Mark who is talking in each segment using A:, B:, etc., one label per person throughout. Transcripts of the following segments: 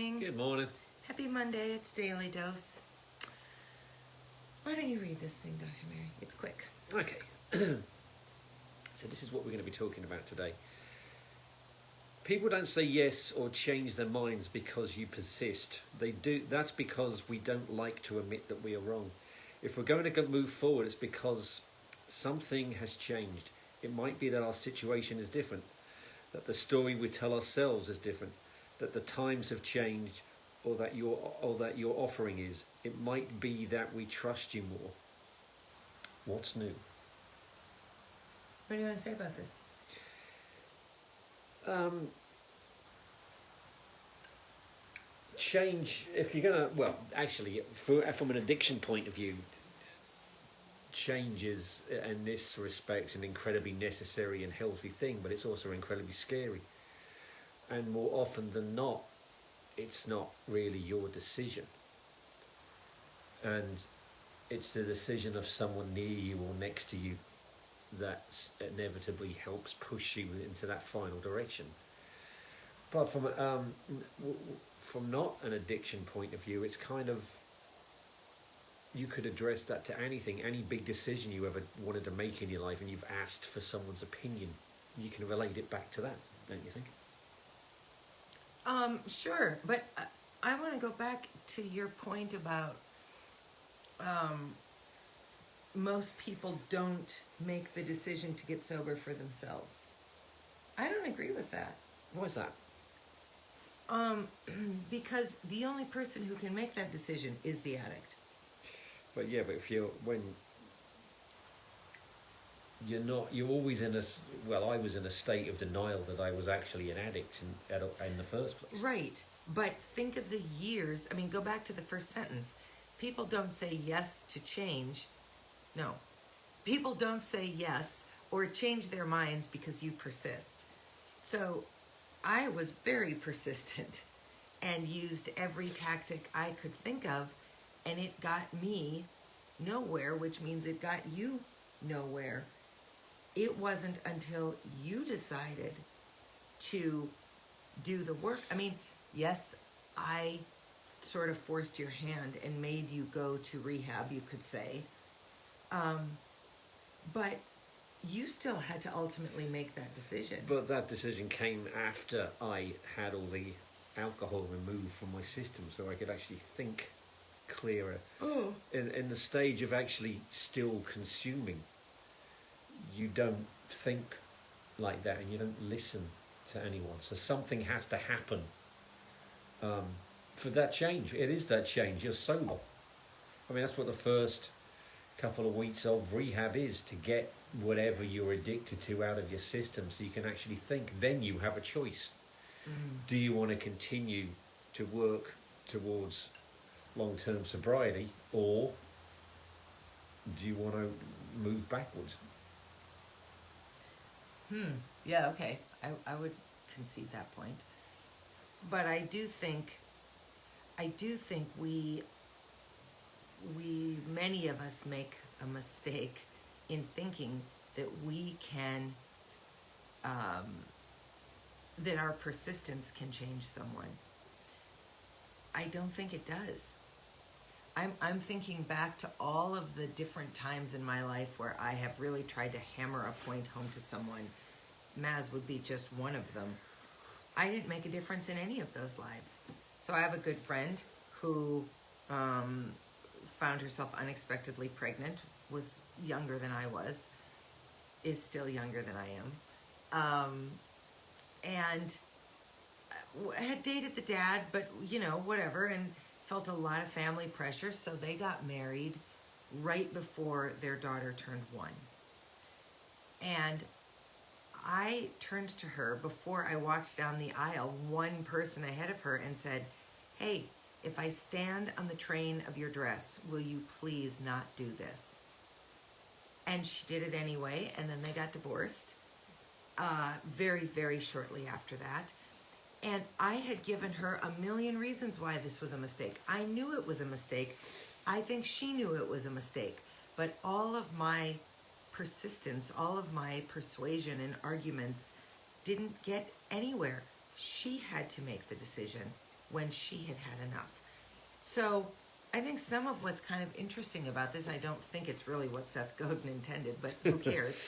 A: morning.
B: Good morning.
A: Happy Monday. It's Daily Dose. Why don't you read this thing, Dr. Mary? It's quick.
B: Okay. So this is what we're going to be talking about today. People don't say yes or change their minds because you persist. They do. That's because we don't like to admit that we are wrong. If we're going to move forward, it's because something has changed. It might be that our situation is different, that the story we tell ourselves is different, that the times have changed, or that your offering is. It might be that we trust you more. What's new?
A: What do you want to say about this?
B: Change, if you're gonna, well, actually, from an addiction point of view, change is, in this respect, an incredibly necessary and healthy thing, but it's also incredibly scary. And more often than not, it's not really your decision. And it's the decision of someone near you or next to you that inevitably helps push you into that final direction. But from not an addiction point of view, it's kind of, you could address that to anything, any big decision you ever wanted to make in your life, and you've asked for someone's opinion. You can relate it back to that, don't you think?
A: Sure, but I want to go back to your point about most people don't make the decision to get sober for themselves. I don't agree with that.
B: Why is that?
A: Because the only person who can make that decision is the addict.
B: But yeah, but when you're always in I was in a state of denial that I was actually an addict in the first place.
A: Right, but think of the years. I mean, go back to the first sentence. People don't say yes to change. No. People don't say yes or change their minds because you persist. So I was very persistent and used every tactic I could think of, and it got me nowhere, which means it got you nowhere. It wasn't until you decided to do the work. I mean, yes, I sort of forced your hand and made you go to rehab, you could say. But you still had to ultimately make that decision.
B: But that decision came after I had all the alcohol removed from my system, so I could actually think clearer.
A: Oh.
B: In the stage of actually still consuming, you don't think like that, and you don't listen to anyone. So something has to happen for that change. It is that change. You're sober. I mean, that's what the first couple of weeks of rehab is, to get whatever you're addicted to out of your system so you can actually think. Then you have a choice. Do you want to continue to work towards long-term sobriety, or do you want to move backwards?
A: Yeah, okay. I would concede that point. But I do think we many of us make a mistake in thinking that we can, that our persistence can change someone. I don't think it does. I'm thinking back to all of the different times in my life where I have really tried to hammer a point home to someone. Maz would be just one of them. I didn't make a difference in any of those lives. So I have a good friend who found herself unexpectedly pregnant, was younger than I was, is still younger than I am, and had dated the dad, but whatever, and felt a lot of family pressure, so they got married right before their daughter turned 1. And I turned to her before I walked down the aisle, one person ahead of her, and said, "Hey, if I stand on the train of your dress, will you please not do this?" And she did it anyway, and then they got divorced very, very shortly after that. And I had given her a million reasons why this was a mistake. I knew it was a mistake. I think she knew it was a mistake. But all of my persistence, all of my persuasion and arguments didn't get anywhere. She had to make the decision. when she had had enough. So I think some of what's kind of interesting about this, I don't think it's really what Seth Godin intended, but who cares?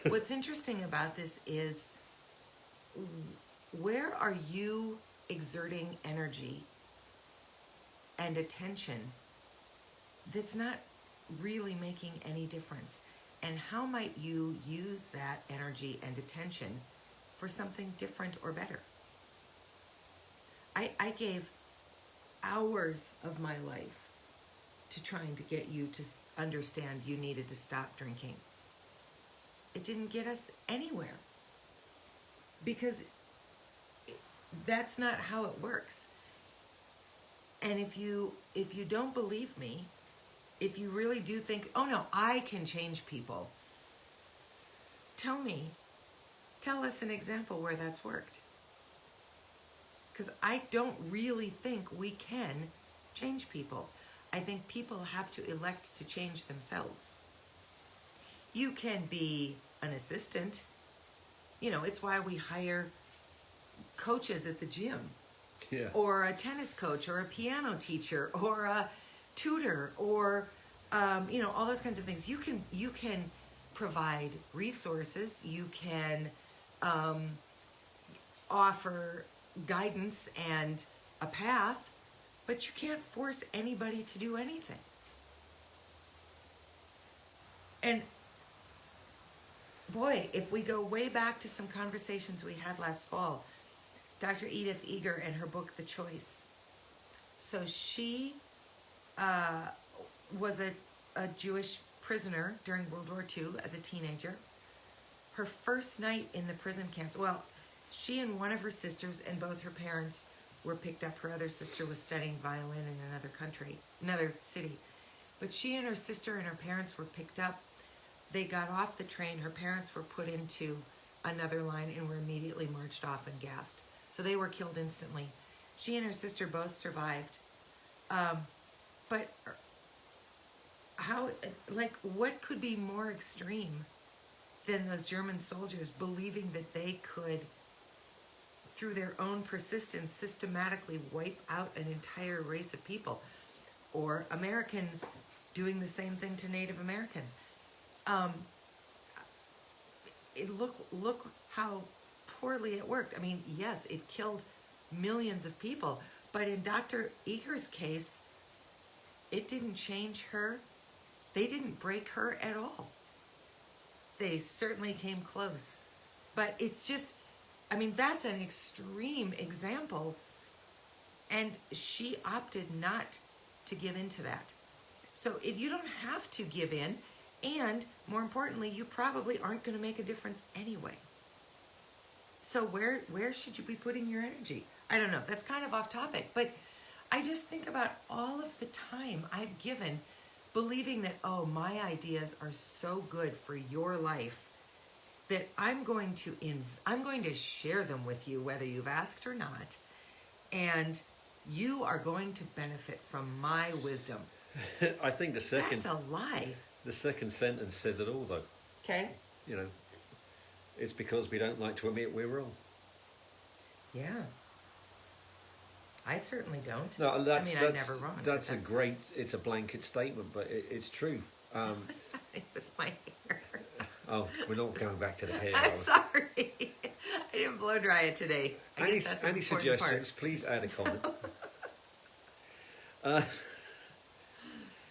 A: What's interesting about this is, where are you exerting energy and attention that's not really making any difference? And how might you use that energy and attention for something different or better? I gave hours of my life to trying to get you to understand you needed to stop drinking. It didn't get us anywhere, because that's not how it works. And if you don't believe me, if you really do think, oh no, I can change people, tell us an example where that's worked. Because I don't really think we can change people. I think people have to elect to change themselves. You can be an assistant. You know, it's why we hire coaches at the gym.
B: Yeah.
A: Or a tennis coach, or a piano teacher, or a tutor, or all those kinds of things. You can provide resources. You can offer guidance and a path, but you can't force anybody to do anything. And boy, if we go way back to some conversations we had last fall, Dr. Edith Eger and her book, The Choice. So she was a Jewish prisoner during World War II as a teenager. Her first night in the prison camps, she and one of her sisters and both her parents were picked up. Her other sister was studying violin in another country, another city. But she and her sister and her parents were picked up. They got off the train. Her parents were put into another line and were immediately marched off and gassed. So they were killed instantly. She and her sister both survived. But what could be more extreme than those German soldiers believing that they could, through their own persistence, systematically wipe out an entire race of people? Or Americans doing the same thing to Native Americans. Look how poorly it worked. I mean, yes, it killed millions of people, but in Dr. Eger's case, it didn't change her. They didn't break her at all. They certainly came close. But it's just, I mean, that's an extreme example, and she opted not to give in to that. So you don't have to give in, and more importantly, you probably aren't going to make a difference anyway. So where should you be putting your energy? I don't know. That's kind of off topic, but I just think about all of the time I've given believing that, oh, my ideas are so good for your life that I'm going to share them with you whether you've asked or not, and you are going to benefit from my wisdom.
B: I think that's
A: a lie.
B: The second sentence says it all, though.
A: Okay.
B: You know, it's because we don't like to admit we're wrong.
A: Yeah. I certainly don't.
B: No,
A: I'm never wrong.
B: That's it's a blanket statement, but it's true.
A: What's happening with my hair?
B: Oh, we're not going back to the hair.
A: I'm sorry. I didn't blow dry it today.
B: Any suggestions, please add a comment.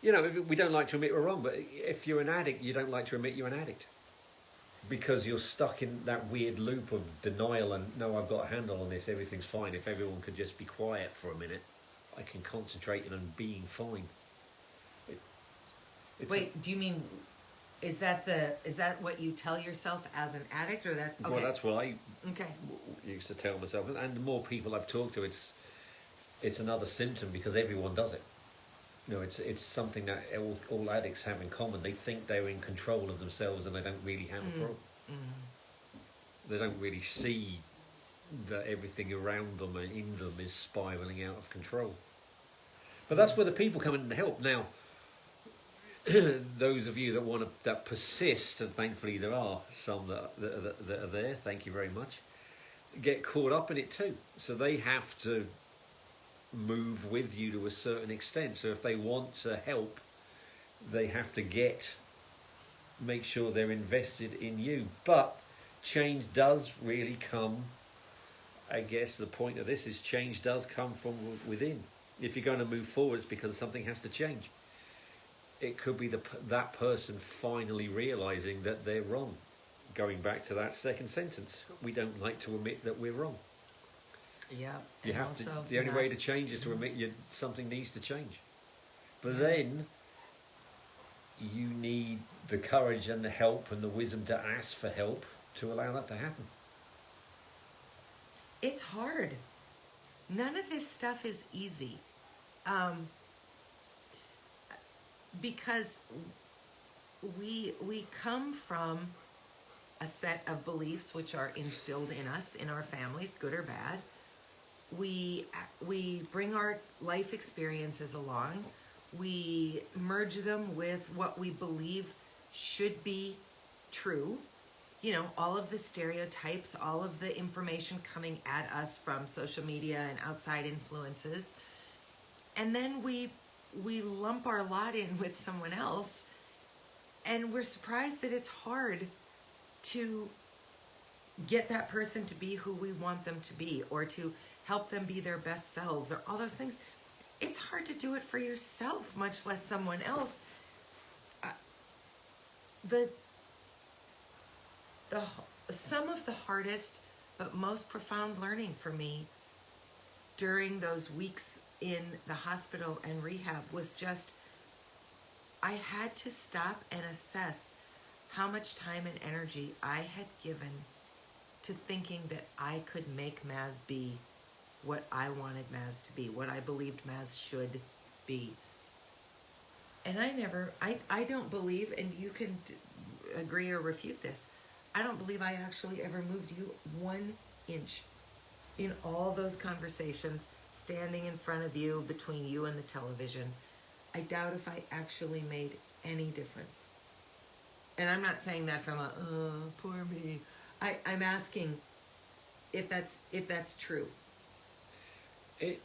B: We don't like to admit we're wrong, but if you're an addict, you don't like to admit you're an addict. Because you're stuck in that weird loop of denial and, no, I've got a handle on this, everything's fine. If everyone could just be quiet for a minute, I can concentrate on being fine.
A: Do you mean, is that what you tell yourself as an addict, or that? Okay.
B: Well, that's what I
A: okay.
B: used to tell myself. And the more people I've talked to, it's another symptom, because everyone does it. You know, it's something that all addicts have in common. They think they're in control of themselves, and they don't really have a problem. They don't really see that everything around them and in them is spiraling out of control. But that's where the people come in to help. Now, those of you that persist, and thankfully there are some that are there, thank you very much, get caught up in it too. So they have to move with you to a certain extent. So if they want to help, they have to make sure they're invested in you. But change does really come, I guess the point of this is change does come from within. If you're going to move forward, it's because something has to change. It could be that person finally realizing that they're wrong. Going back to that second sentence, we don't like to admit that we're wrong.
A: Yeah.
B: You
A: and
B: have
A: also
B: to. The only
A: not-
B: way to change is to admit something needs to change. But then you need the courage and the help and the wisdom to ask for help to allow that to happen.
A: It's hard. None of this stuff is easy. Because we come from a set of beliefs which are instilled in us, in our families, good or bad. We bring our life experiences along. We merge them with what we believe should be true. You know, all of the stereotypes, all of the information coming at us from social media and outside influences. And then we lump our lot in with someone else, and we're surprised that it's hard to get that person to be who we want them to be, or to help them be their best selves, or all those things. It's hard to do it for yourself, much less someone else. Some of the hardest but most profound learning for me during those weeks in the hospital and rehab was just, I had to stop and assess how much time and energy I had given to thinking that I could make Maz be what I wanted Maz to be, what I believed Maz should be. And I don't believe, and you can agree or refute this, I don't believe I actually ever moved you 1 inch in all those conversations, standing in front of you, between you and the television. I doubt if I actually made any difference. And I'm not saying that from poor me. I'm asking if that's true.
B: It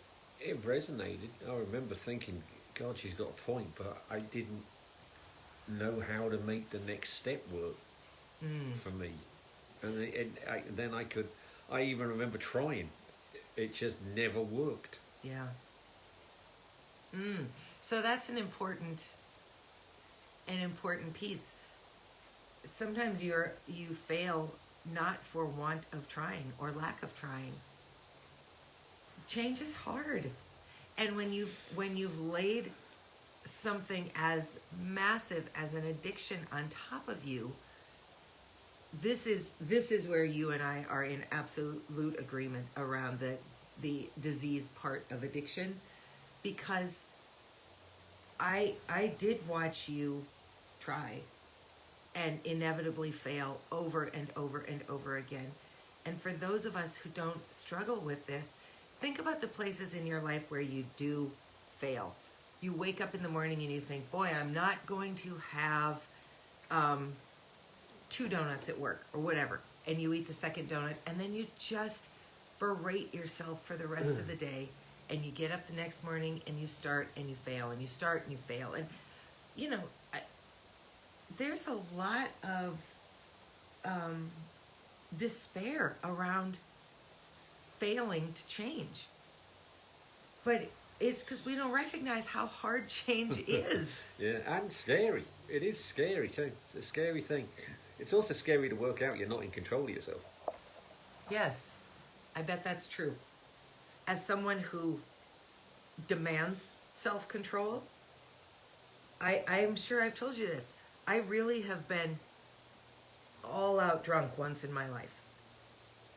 B: resonated. I remember thinking, God, she's got a point, but I didn't know how to make the next step work for me. And I even remember trying. It just never worked.
A: Yeah. So that's an important piece. Sometimes you fail not for want of trying or lack of trying. Change is hard. And when you've laid something as massive as an addiction on top of you, this is where you and I are in absolute agreement around the disease part of addiction, because I did watch you try and inevitably fail over and over and over again. And for those of us who don't struggle with this, think about the places in your life where you do fail. You wake up in the morning and you think, boy, I'm not going to have 2 donuts at work or whatever. And you eat the second donut, and then you just berate yourself for the rest of the day. And you get up the next morning and you start and you fail, and you start and you fail. And, you know, there's a lot of despair around failing to change. But it's because we don't recognize how hard change is.
B: Yeah, and scary. It is scary too. It's a scary thing. It's also scary to work out you're not in control of yourself.
A: Yes, I bet that's true. As someone who demands self-control, I'm sure I've told you this. I really have been all out drunk once in my life.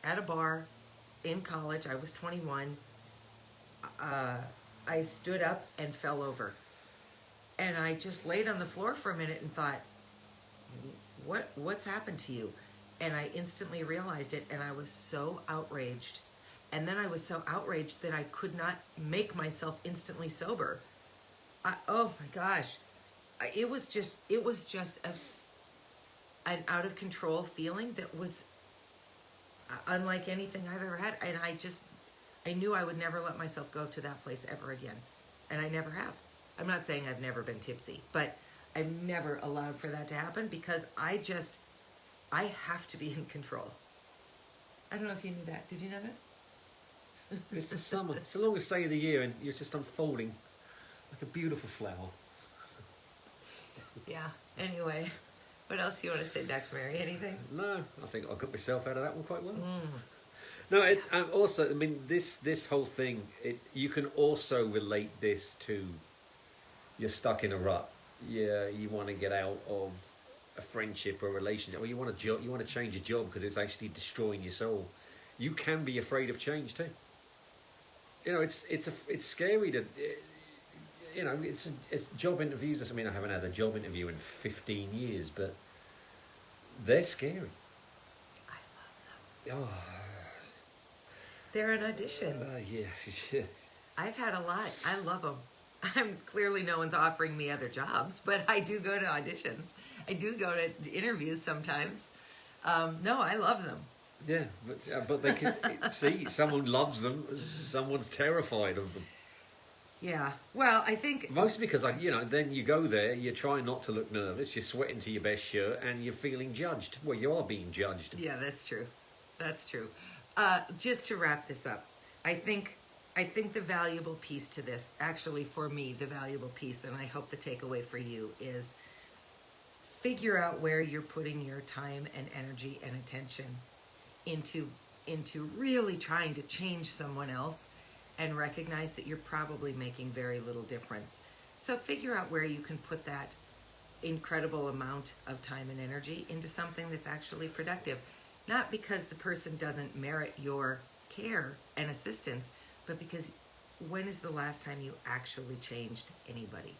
A: At a bar, in college, I was 21. I stood up and fell over. And I just laid on the floor for a minute and thought, what's happened to you? And I instantly realized it, and I was so outraged. And then I was so outraged that I could not make myself instantly sober. Oh my gosh. It was just an out of control feeling that was unlike anything I've ever had. And I knew I would never let myself go to that place ever again. And I never have. I'm not saying I've never been tipsy, but I've never allowed for that to happen because I have to be in control. I don't know if you knew that. Did you know that?
B: It's the summer. It's the longest day of the year, and you're just unfolding like a beautiful flower.
A: Yeah. Anyway, what else do you want to say, Dr. Mary? Anything?
B: No, I think I got myself out of that one quite well. No, and also, I mean, this whole thing, you can also relate this to you're stuck in a rut. Yeah, you want to get out of a friendship or a relationship, or you want to change your job because it's actually destroying your soul. You can be afraid of change too. You know, it's scary to, you know, it's job interviews. I mean, I haven't had a job interview in 15 years, but they're scary.
A: I love them.
B: Oh,
A: They're an audition.
B: yeah.
A: I've had a lot. I love them. Clearly no one's offering me other jobs, but I do go to auditions. I do go to interviews sometimes. No, I love them.
B: Yeah, but they can see someone loves them, someone's terrified of them.
A: Yeah. Well, I think
B: Mostly because then you go there, you're trying not to look nervous, you're sweating to your best shirt, and you're feeling judged. Well, you are being judged.
A: Yeah, that's true. That's true. Just to wrap this up, I think the valuable piece to this, actually for me, the valuable piece, and I hope the takeaway for you is figure out where you're putting your time and energy and attention into really trying to change someone else, and recognize that you're probably making very little difference. So figure out where you can put that incredible amount of time and energy into something that's actually productive. Not because the person doesn't merit your care and assistance, but because when is the last time you actually changed anybody?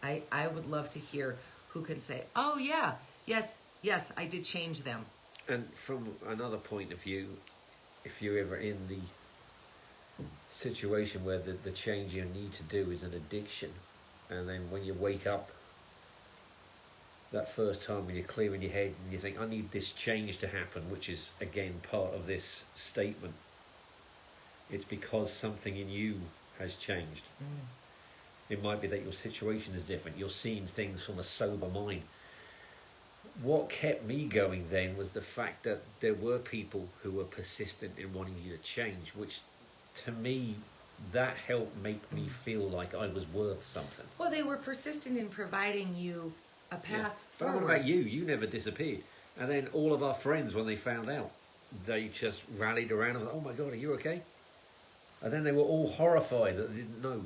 A: I would love to hear who can say, oh yeah, yes, I did change them.
B: And from another point of view, if you're ever in the situation where the change you need to do is an addiction, and then when you wake up that first time when you're clearing your head and you think, I need this change to happen, which is again part of this statement, it's because something in you has changed. It might be that your situation is different, you're seeing things from a sober mind. What kept me going then was the fact that there were people who were persistent in wanting you to change, which to me, that helped make me feel like I was worth something.
A: Well, they were persistent in providing you a path
B: But
A: forward.
B: what about you? You never disappeared. And then all of our friends, when they found out, they just rallied around and went, oh my God, are you okay? And then they were all horrified that they didn't know.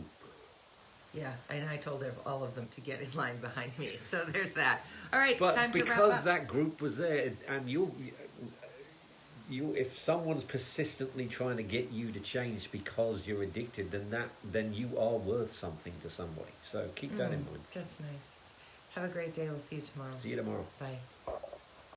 A: Yeah, and I told all of them to get in line behind me. So there's that. All right,
B: But
A: it's time to wrap
B: because
A: up.
B: that group was there, and you, if someone's persistently trying to get you to change because you're addicted, then you are worth something to somebody. So keep that in mind.
A: That's nice. Have a great day. We'll see you tomorrow.
B: See you tomorrow.
A: Bye.